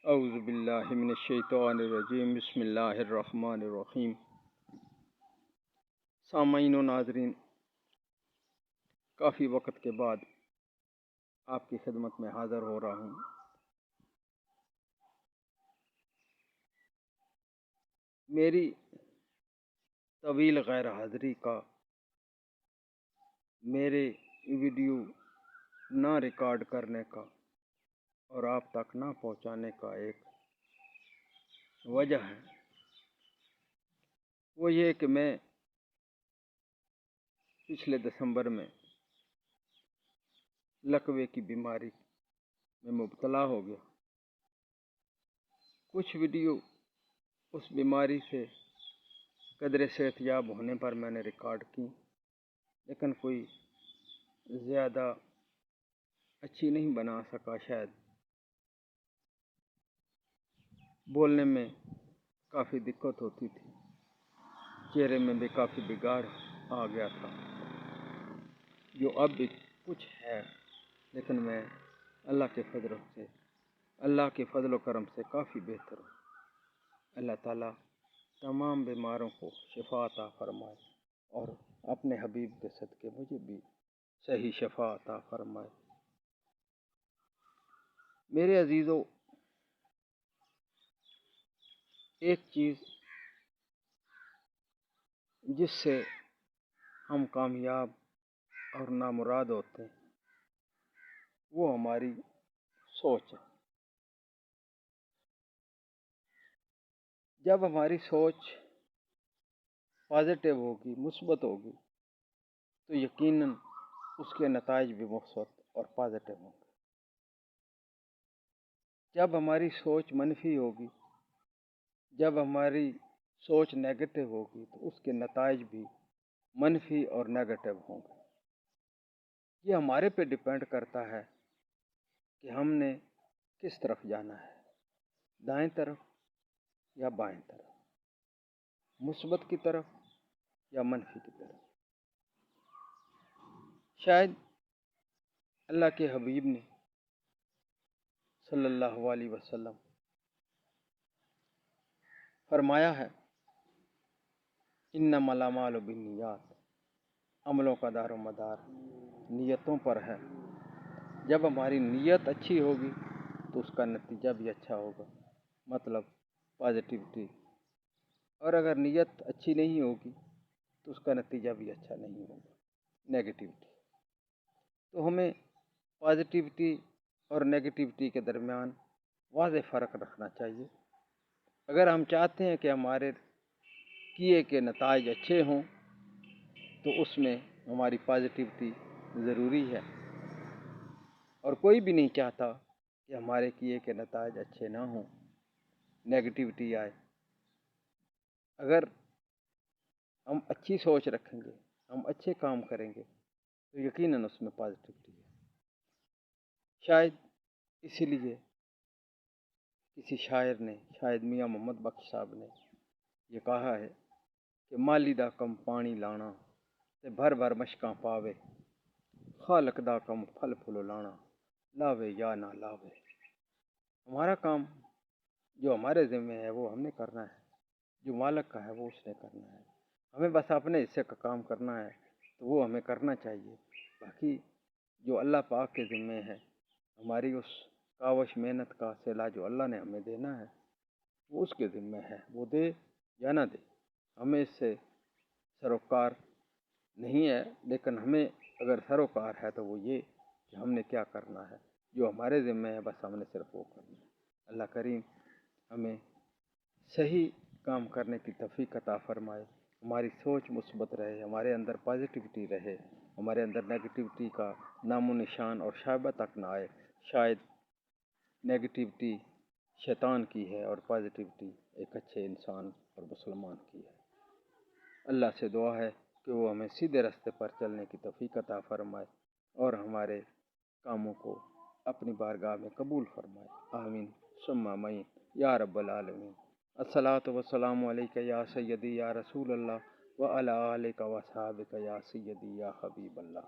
اعوذ باللہ من الشیطان الرجیم، بسم اللہ الرحمن الرحیم۔ سامعین و ناظرین، کافی وقت کے بعد آپ کی خدمت میں حاضر ہو رہا ہوں۔ میری طویل غیر حاضری کا، میرے ویڈیو نہ ریکارڈ کرنے کا اور آپ تک نہ پہنچانے کا ایک وجہ ہے، وہ یہ کہ میں پچھلے دسمبر میں لقوے کی بیماری میں مبتلا ہو گیا۔ کچھ ویڈیو اس بیماری سے قدرے صحت یاب ہونے پر میں نے ریکارڈ کی، لیکن کوئی زیادہ اچھی نہیں بنا سکا۔ شاید بولنے میں کافی دقت ہوتی تھی، چہرے میں بھی کافی بگاڑ آ گیا تھا، جو اب بھی کچھ ہے، لیکن میں اللہ کے فضل و کرم سے کافی بہتر ہوں۔ اللہ تعالیٰ تمام بیماروں کو شفا عطا فرمائے اور اپنے حبیب کے صدقے مجھے بھی صحیح شفا عطا فرمائے۔ میرے عزیزو، ایک چیز جس سے ہم کامیاب اور نامراد ہوتے ہیں، وہ ہماری سوچ ہے۔ جب ہماری سوچ پازیٹیو ہوگی، مثبت ہوگی، تو یقیناً اس کے نتائج بھی مثبت اور پازیٹیو ہوں گے۔ جب ہماری سوچ منفی ہوگی، جب ہماری سوچ نیگیٹو ہوگی، تو اس کے نتائج بھی منفی اور نیگیٹو ہوں گے۔ یہ ہمارے پہ ڈیپینڈ کرتا ہے کہ ہم نے کس طرف جانا ہے، دائیں طرف یا بائیں طرف، مثبت کی طرف یا منفی کی طرف۔ شاید اللہ کے حبیب نے صلی اللہ علیہ وسلم فرمایا ہے، انما الاعمال بالنیات، عملوں کا دار و مدار نیتوں پر ہے۔ جب ہماری نیت اچھی ہوگی تو اس کا نتیجہ بھی اچھا ہوگا، مطلب پازیٹیوٹی، اور اگر نیت اچھی نہیں ہوگی تو اس کا نتیجہ بھی اچھا نہیں ہوگا، نیگیٹیوٹی۔ تو ہمیں پازیٹیوٹی اور نیگیٹیوٹی کے درمیان واضح فرق رکھنا چاہیے۔ اگر ہم چاہتے ہیں کہ ہمارے کیے کے نتائج اچھے ہوں تو اس میں ہماری پازیٹیوٹی ضروری ہے، اور کوئی بھی نہیں چاہتا کہ ہمارے کیے کے نتائج اچھے نہ ہوں، نیگیٹیوٹی آئے۔ اگر ہم اچھی سوچ رکھیں گے، ہم اچھے کام کریں گے، تو یقیناً اس میں پازیٹیوٹی ہے۔ شاید اسی لیے کسی شاعر نے، شاید میاں محمد بخش صاحب نے یہ کہا ہے کہ مالی دا کم پانی لانا تے بھر بھر مشکاں پاوے، خالق دا کم پھل پھلو لانا، لاوے یا نہ لاوے۔ ہمارا کام جو ہمارے ذمہ ہے وہ ہم نے کرنا ہے، جو مالک کا ہے وہ اس نے کرنا ہے۔ ہمیں بس اپنے حصے کا کام کرنا ہے تو وہ ہمیں کرنا چاہیے۔ باقی جو اللہ پاک کے ذمہ ہے، ہماری اس کاوش محنت کا صلہ جو اللہ نے ہمیں دینا ہے وہ اس کے ذمہ ہے، وہ دے یا نہ دے، ہمیں اس سے سروکار نہیں ہے۔ لیکن ہمیں اگر سروکار ہے تو وہ یہ کہ ہم نے کیا کرنا ہے، جو ہمارے ذمہ ہے بس ہم نے صرف وہ کرنا ہے۔ اللہ کریم ہمیں صحیح کام کرنے کی توفیق عطا فرمائے، ہماری سوچ مثبت رہے، ہمارے اندر پازیٹیوٹی رہے، ہمارے اندر نیگیٹیوٹی کا نام و نشان اور شائبہ تک نہ آئے۔ شاید نیگیٹیوٹی شیطان کی ہے اور پازیٹیوٹی ایک اچھے انسان اور مسلمان کی ہے۔ اللہ سے دعا ہے کہ وہ ہمیں سیدھے راستے پر چلنے کی توفیق عطا فرمائے اور ہمارے کاموں کو اپنی بارگاہ میں قبول فرمائے۔ آمین ثم آمین یا رب العالمین۔ الصلاۃ والسلام علیک یا سیدی یا رسول اللہ وعلی آلک و اصحابک یا سیدی یا حبیب اللہ۔